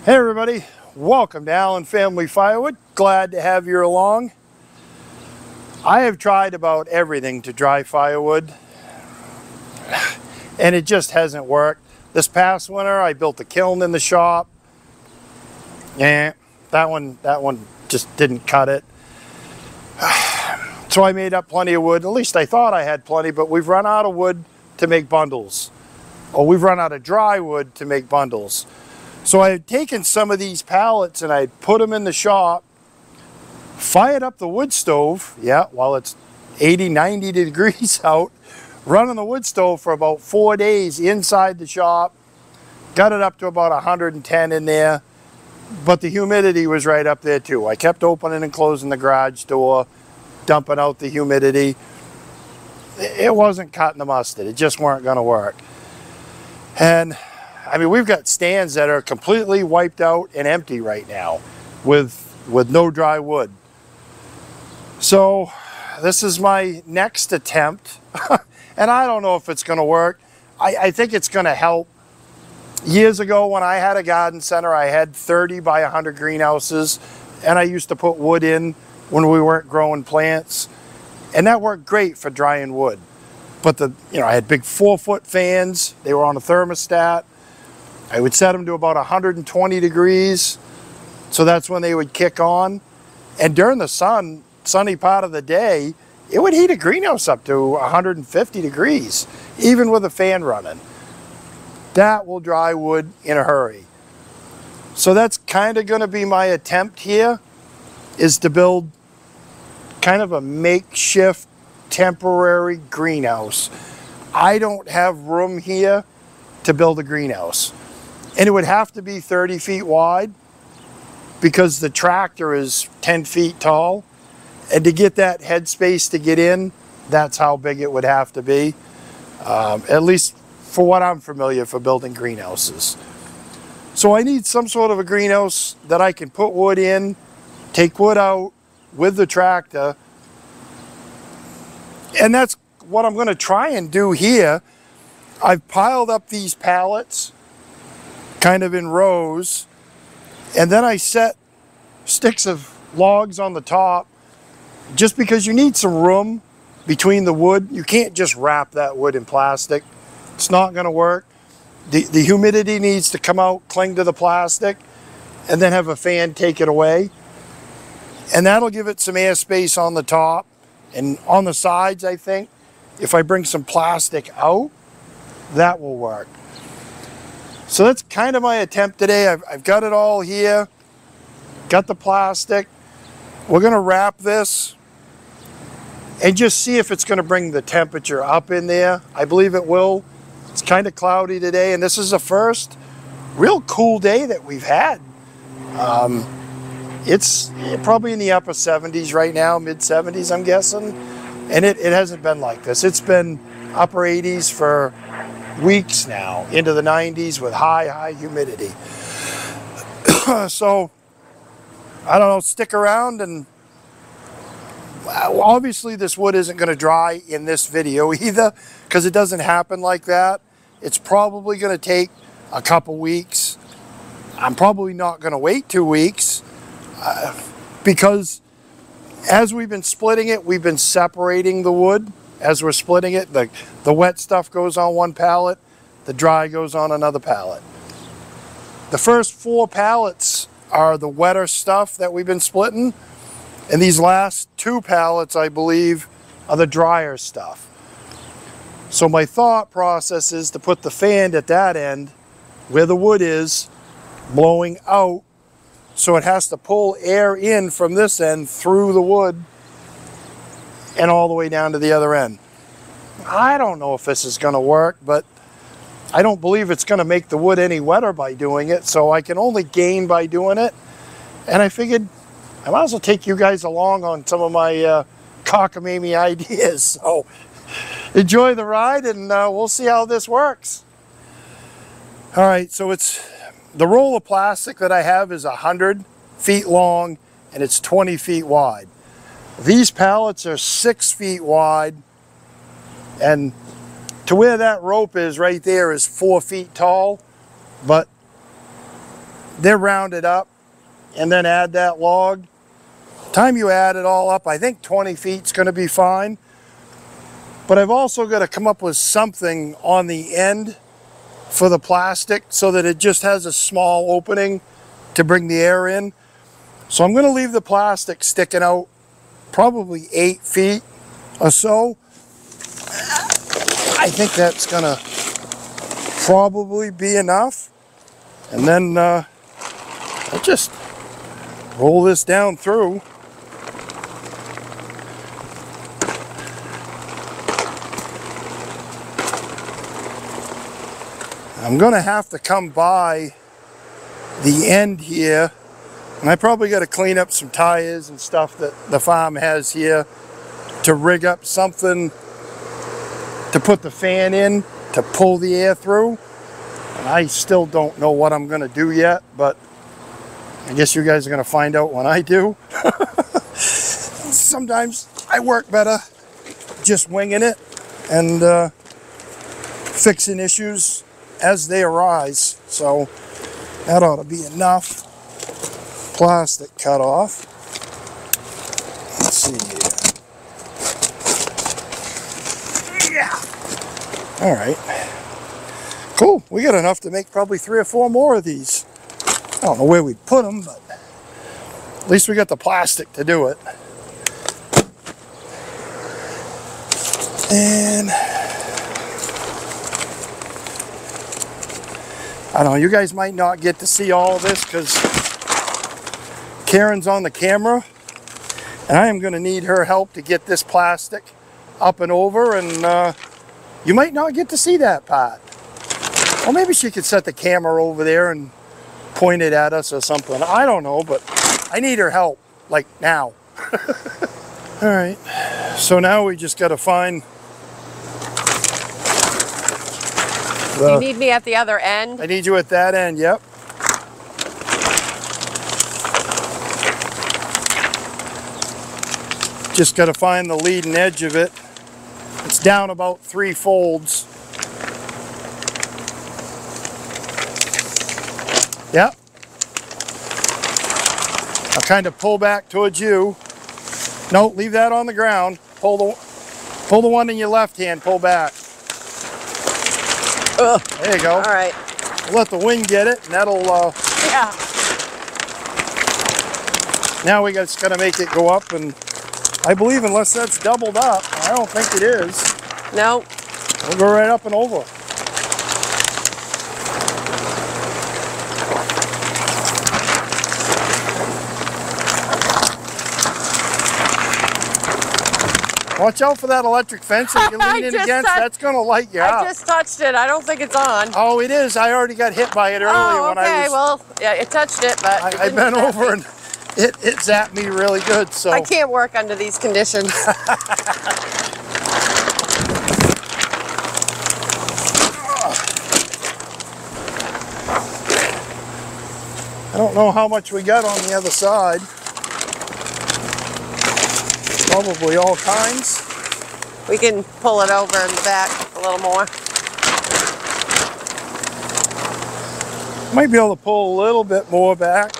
Hey everybody, welcome to Allen Family Firewood. Glad to have you along. I have tried about everything to dry firewood and it just hasn't worked. This past winter I built a kiln in the shop. That one just didn't cut it. So I made up plenty of wood. At least I thought I had plenty, but we've run out of wood to make bundles. Or we've run out of dry wood to make bundles. So I had taken some of these pallets and I put them in the shop, fired up the wood stove, while it's 80, 90 degrees out, running the wood stove for about 4 days inside the shop, got it up to about 110 in there, but the humidity was right up there too. I kept opening and closing the garage door, dumping out the humidity. It wasn't cutting the mustard. It just weren't going to work. And I mean, we've got stands that are completely wiped out and empty right now with no dry wood. So this is my next attempt. And I don't know if it's going to work. I think it's going to help. Years ago when I had a garden center, I had 30 by 100 greenhouses. And I used to put wood in when we weren't growing plants. And that worked great for drying wood. But I had big 4-foot fans. They were on a thermostat. I would set them to about 120 degrees, so that's when they would kick on. And during the sunny part of the day, it would heat a greenhouse up to 150 degrees, even with a fan running. That will dry wood in a hurry. So that's kind of going to be my attempt here, is to build kind of a makeshift temporary greenhouse. I don't have room here to build a greenhouse. And it would have to be 30 feet wide because the tractor is 10 feet tall. And to get that headspace to get in, that's how big it would have to be. At least for what I'm familiar for building greenhouses. So I need some sort of a greenhouse that I can put wood in, take wood out with the tractor. And that's what I'm going to try and do here. I've piled up these pallets kind of in rows, and then I set sticks of logs on the top just because you need some room between the wood. You can't just wrap that wood in plastic. It's not going to work. The humidity needs to come out, cling to the plastic, and then have a fan take it away. And that'll give it some airspace on the top. And on the sides, I think, if I bring some plastic out, that will work. So that's kind of my attempt today. I've got it all here, got the plastic. We're going to wrap this and just see if it's going to bring the temperature up in there. I believe it will. It's kind of cloudy today, and this is the first real cool day that we've had. It's probably in the upper 70s right now, mid 70s I'm guessing, and it hasn't been like this. It's been upper 80s for weeks now, into the 90s with high humidity. So I don't know, stick around, and obviously this wood isn't going to dry in this video either, because it doesn't happen like that. It's probably going to take a couple weeks. I'm probably not going to wait 2 weeks because as we've been splitting it, we've been separating the wood. As we're splitting it, the wet stuff goes on one pallet, the dry goes on another pallet. The first 4 pallets are the wetter stuff that we've been splitting, and these last 2 pallets, I believe, are the drier stuff. So my thought process is to put the fan at that end, where the wood is, blowing out, so it has to pull air in from this end through the wood and all the way down to the other end. I don't know if this is going to work, but I don't believe it's going to make the wood any wetter by doing it, so I can only gain by doing it. And I figured I might as well take you guys along on some of my cockamamie ideas. So enjoy the ride, and we'll see how this works. All right, so it's the roll of plastic that I have is 100 feet long and it's 20 feet wide. These pallets are 6 feet wide, and to where that rope is right there is 4 feet tall, but they're rounded up, and then add that log. Time you add it all up, I think 20 feet is going to be fine. But I've also got to come up with something on the end for the plastic so that it just has a small opening to bring the air in. So I'm going to leave the plastic sticking out probably 8 feet or so. I think that's going to probably be enough. And then I'll just roll this down through. I'm going to have to come by the end here, and I probably got to clean up some tires and stuff that the farm has here to rig up something to put the fan in to pull the air through. And I still don't know what I'm going to do yet, but I guess you guys are going to find out when I do. Sometimes I work better just winging it and fixing issues as they arise. So that ought to be enough plastic cut off. Let's see here. Yeah. All right. Cool. We got enough to make probably 3 or 4 more of these. I don't know where we put them, but at least we got the plastic to do it. And I don't know, you guys might not get to see all of this because Karen's on the camera, and I am going to need her help to get this plastic up and over, and you might not get to see that part. Or maybe she could set the camera over there and point it at us or something. I don't know, but I need her help, like now. All right, so now we just got to find you need me at the other end? I need you at that end, yep. Just got to find the leading edge of it. It's down about 3 folds. Yep. I'll kind of pull back towards you. No, leave that on the ground. Pull the one in your left hand, pull back. There you go. All right. Let the wind get it, and that'll. Yeah. Now we just gotta make it go up, and I believe unless that's doubled up, I don't think it is. No. We'll go right up and over. Watch out for that electric fence that you're leaning against. That's going to light you up. I just touched it. I don't think it's on. Oh, it is. I already got hit by it earlier when I was... Well, yeah, it touched it, but... I bent over and it zapped me really good, so... I can't work under these conditions. I don't know how much we got on the other side. Probably all kinds. We can pull it over in the back a little more. Might be able to pull a little bit more back.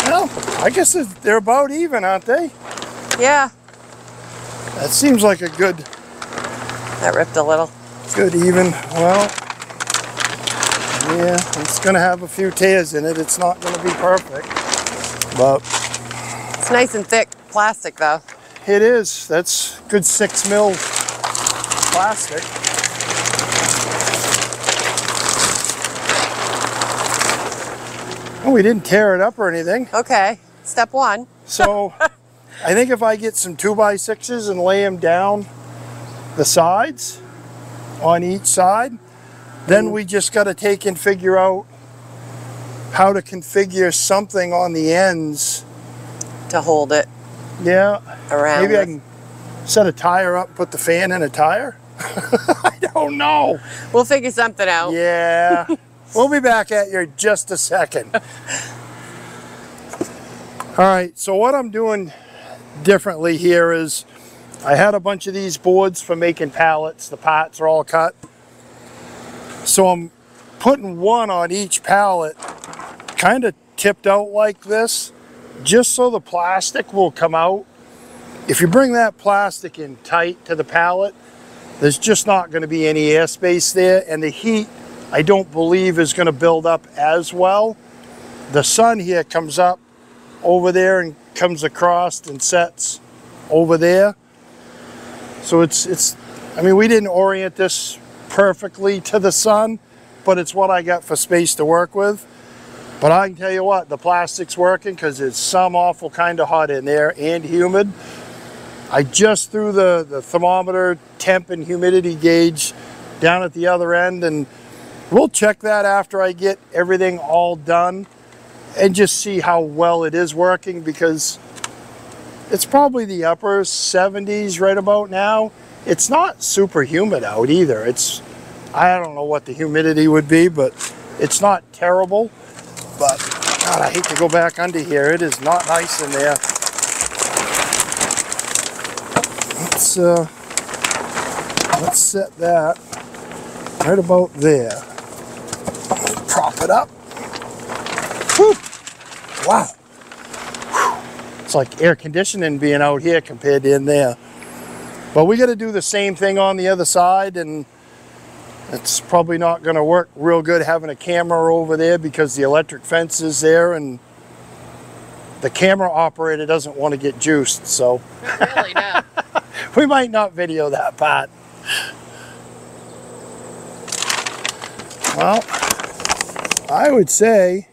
Well, I guess they're about even, aren't they? Yeah. That seems like a good... That ripped a little. Good even. Well, yeah, it's going to have a few tears in it. It's not going to be perfect. But it's nice and thick plastic, though. It is. That's good 6 mil plastic. Oh, we didn't tear it up or anything. Okay, step 1. So I think if I get some 2x6s and lay them down the sides on each side, then we just got to take and figure out how to configure something on the ends to hold it. Yeah. Around. Maybe I can set a tire up, put the fan in a tire. I don't know. We'll figure something out. Yeah. We'll be back at you in just a second. All right, so what I'm doing differently here is I had a bunch of these boards for making pallets. The parts are all cut. So I'm putting one on each pallet, kind of tipped out like this, just so the plastic will come out. If you bring that plastic in tight to the pallet, there's just not going to be any airspace there, and the heat, I don't believe, is going to build up as well. The sun here comes up over there and comes across and sets over there. So it's I mean, we didn't orient this perfectly to the sun, but it's what I got for space to work with. But I can tell you what, the plastic's working because it's some awful kind of hot in there and humid. I just threw the thermometer temp and humidity gauge down at the other end, and we'll check that after I get everything all done and just see how well it is working, because it's probably the upper 70s right about now. It's not super humid out either. I don't know what the humidity would be, but it's not terrible. But God, I hate to go back under here. It is not nice in there. Let's set that right about there. Prop it up. Whew. Wow. Whew. It's like air conditioning being out here compared to in there. But we got to do the same thing on the other side, and it's probably not going to work real good having a camera over there because the electric fence is there and the camera operator doesn't want to get juiced, so Really, no. we might not video that part. Well, I would say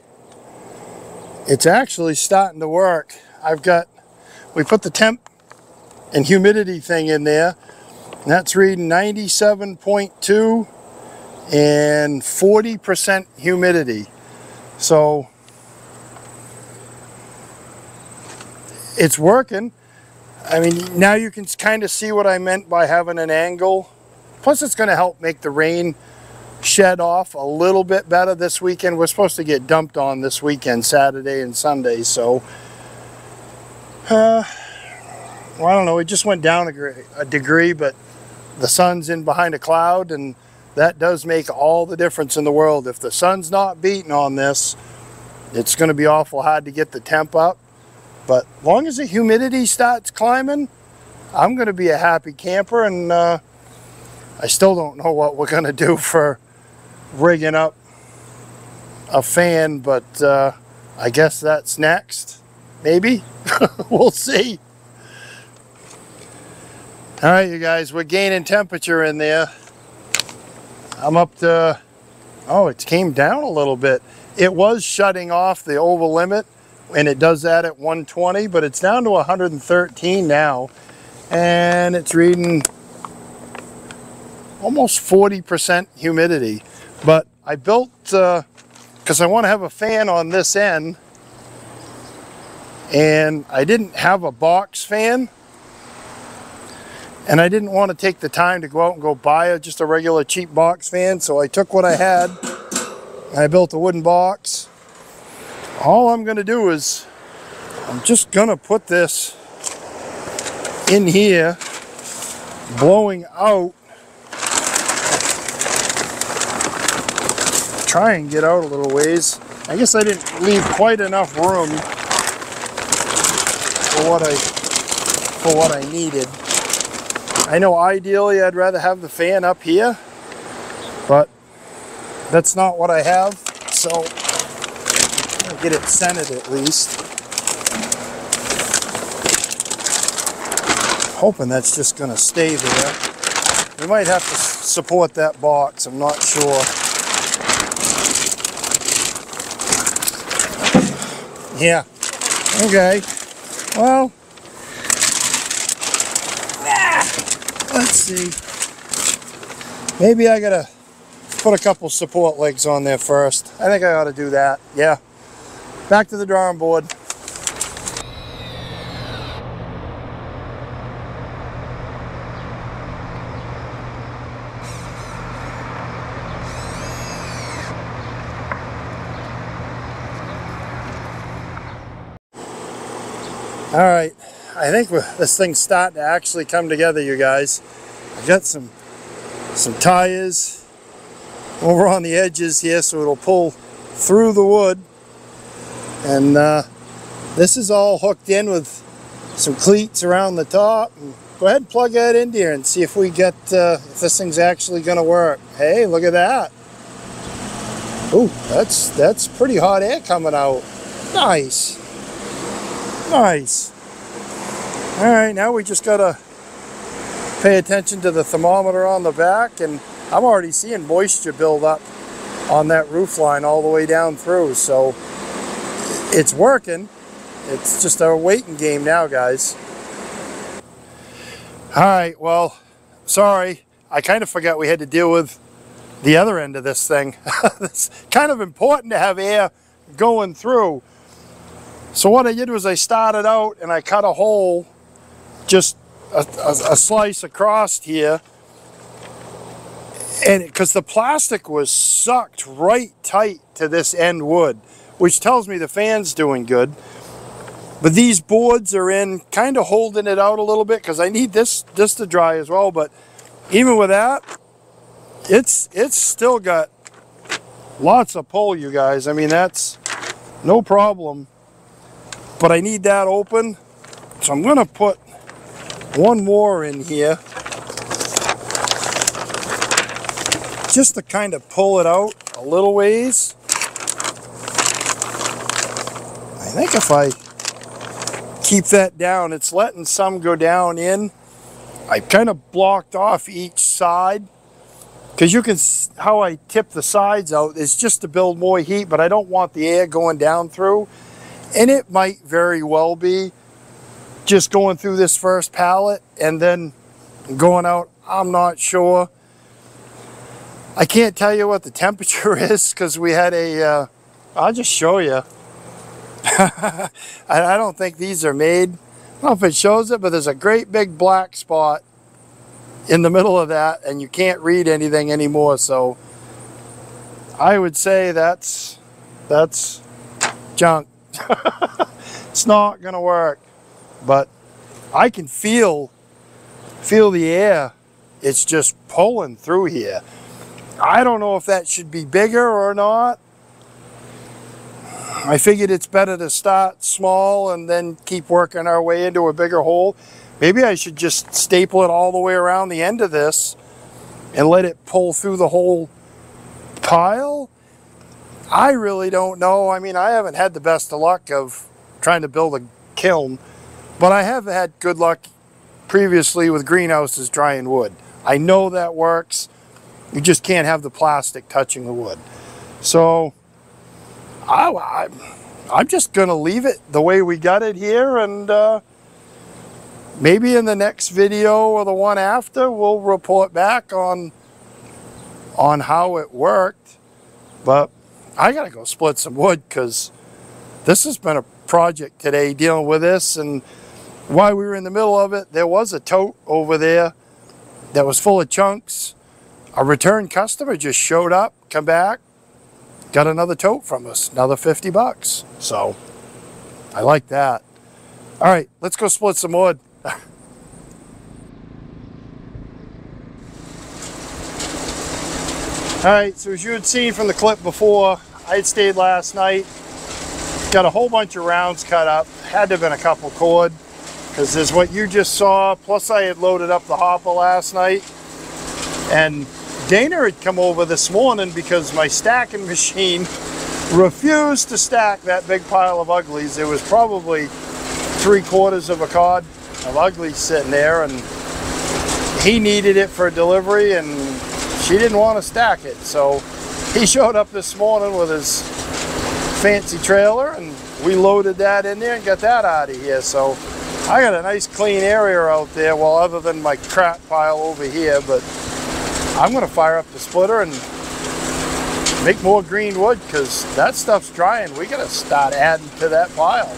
it's actually starting to work. We put the temp and humidity thing in there, and that's reading 97.2 and 40% humidity. So it's working. I mean, now you can kind of see what I meant by having an angle. Plus it's going to help make the rain shed off a little bit better this weekend. We're supposed to get dumped on this weekend, Saturday and Sunday, so well, I don't know, it just went down a degree, but the sun's in behind a cloud, and that does make all the difference in the world. If the sun's not beating on this, it's going to be awful hard to get the temp up. But as long as the humidity starts climbing, I'm going to be a happy camper, and I still don't know what we're going to do for rigging up a fan, but I guess that's next. Maybe. We'll see. All right, you guys, we're gaining temperature in there. I'm up to, oh, it came down a little bit. It was shutting off the over limit, and it does that at 120, but it's down to 113 now, and it's reading almost 40% humidity. But I built, because I want to have a fan on this end, and I didn't have a box fan, and I didn't want to take the time to go out and go buy just a regular cheap box fan, so I took what I had, and I built a wooden box. All I'm going to do is, I'm just going to put this in here, blowing out. Try and get out a little ways. I guess I didn't leave quite enough room for what I needed. I know ideally I'd rather have the fan up here, but that's not what I have, so I'll get it centered at least. Hoping that's just going to stay there. We might have to support that box, I'm not sure. Yeah, okay, well, let's see. Maybe I gotta put a couple support legs on there first. I think I ought to do that, yeah. Back to the drawing board. All right, I think this thing's starting to actually come together, you guys. I've got some tires over on the edges here so it'll pull through the wood. And this is all hooked in with some cleats around the top. And go ahead and plug that in here and see if we get if this thing's actually going to work. Hey, look at that. Ooh, that's pretty hot air coming out. Nice. Nice. All right, now we just got to pay attention to the thermometer on the back, and I'm already seeing moisture build up on that roof line all the way down through, so it's working. It's just a waiting game now, guys. All right, well, sorry, I kind of forgot we had to deal with the other end of this thing. It's kind of important to have air going through. So what I did was I started out and I cut a hole, just a slice across here, and because the plastic was sucked right tight to this end wood, which tells me the fan's doing good. But these boards are in, kind of holding it out a little bit because I need this to dry as well. But even with that, it's still got lots of pull, you guys. I mean, that's no problem. But I need that open, so I'm going to put one more in here just to kind of pull it out a little ways. I think if I keep that down, it's letting some go down in. I kind of blocked off each side because you can, how I tip the sides out is just to build more heat, but I don't want the air going down through. And it might very well be just going through this first pallet and then going out. I'm not sure. I can't tell you what the temperature is because we had a, I'll just show you. I don't think these are made. I don't know if it shows it, but there's a great big black spot in the middle of that and you can't read anything anymore. So I would say that's junk. It's not gonna work, but I can feel the air. It's just pulling through here. I don't know if that should be bigger or not. I figured it's better to start small and then keep working our way into a bigger hole. Maybe I should just staple it all the way around the end of this and let it pull through the whole pile. I really don't know. I mean, I haven't had the best of luck of trying to build a kiln, but I have had good luck previously with greenhouses drying wood. I know that works. You just can't have the plastic touching the wood. So I'm just going to leave it the way we got it here, and maybe in the next video or the one after, we'll report back on how it worked. But I gotta go split some wood because this has been a project today dealing with this, and while we were in the middle of it, there was a tote over there that was full of chunks. A return customer just showed up, come back, got another tote from us, another 50 bucks. So I like that. All right, let's go split some wood. Alright, so as you had seen from the clip before, I had stayed last night, got a whole bunch of rounds cut up, had to have been a couple cord, because there's what you just saw, plus I had loaded up the hopper last night, and Dana had come over this morning because my stacking machine refused to stack that big pile of uglies. There was probably 3/4 of a cord of uglies sitting there, and he needed it for delivery, and she didn't want to stack it, so he showed up this morning with his fancy trailer and we loaded that in there and got that out of here. So I got a nice clean area out there, well, other than my crap pile over here. But I'm going to fire up the splitter and make more green wood because that stuff's drying. We got to start adding to that pile.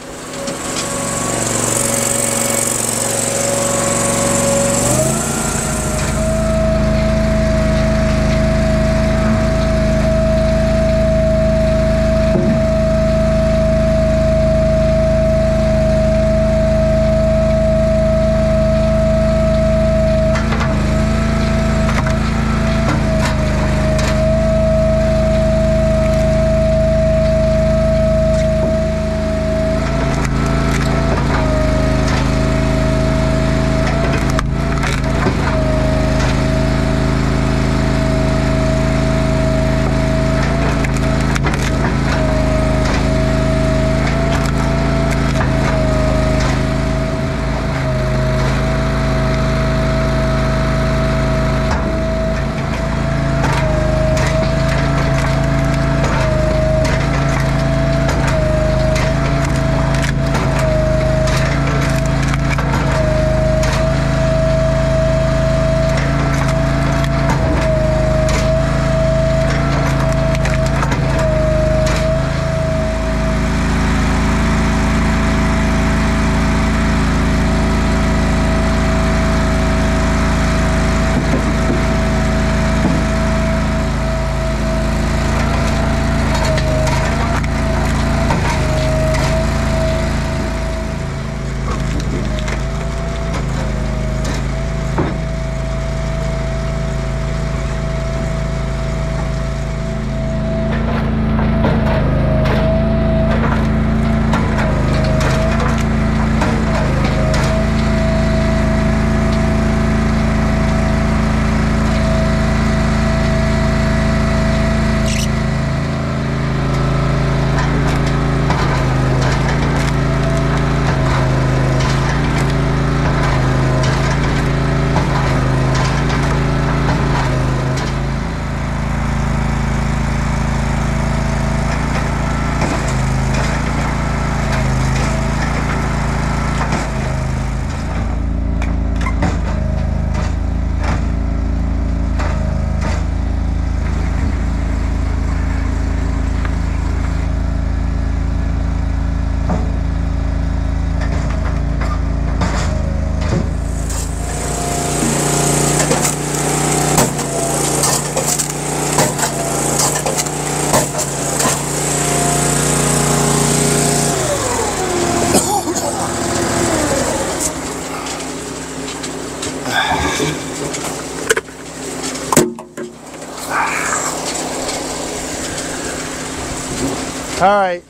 All right,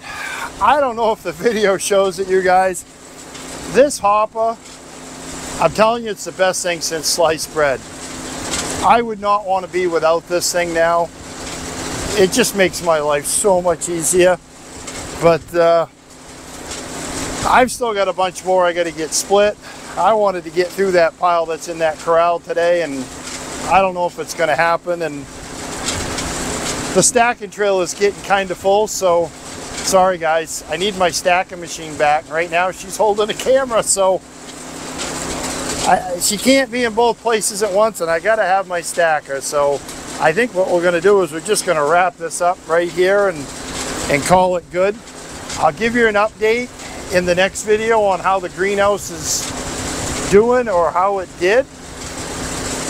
I don't know if the video shows it, you guys. This hopper, I'm telling you, it's the best thing since sliced bread. I would not want to be without this thing now. It just makes my life so much easier. But I've still got a bunch more I got to get split. I wanted to get through that pile that's in that corral today, and I don't know if it's going to happen. And the stacking trailer is getting kind of full, so sorry guys, I need my stacking machine back. Right now she's holding a camera, so she can't be in both places at once, and I got to have my stacker. So I think what we're going to do is we're just going to wrap this up right here and call it good. I'll give you an update in the next video on how the greenhouse is doing, or how it did,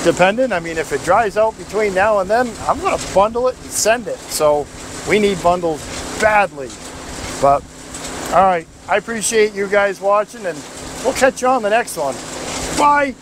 depending. I mean, if it dries out between now and then, I'm going to bundle it and send it. So we need bundles badly. But all right, I appreciate you guys watching, and we'll catch you on the next one. Bye.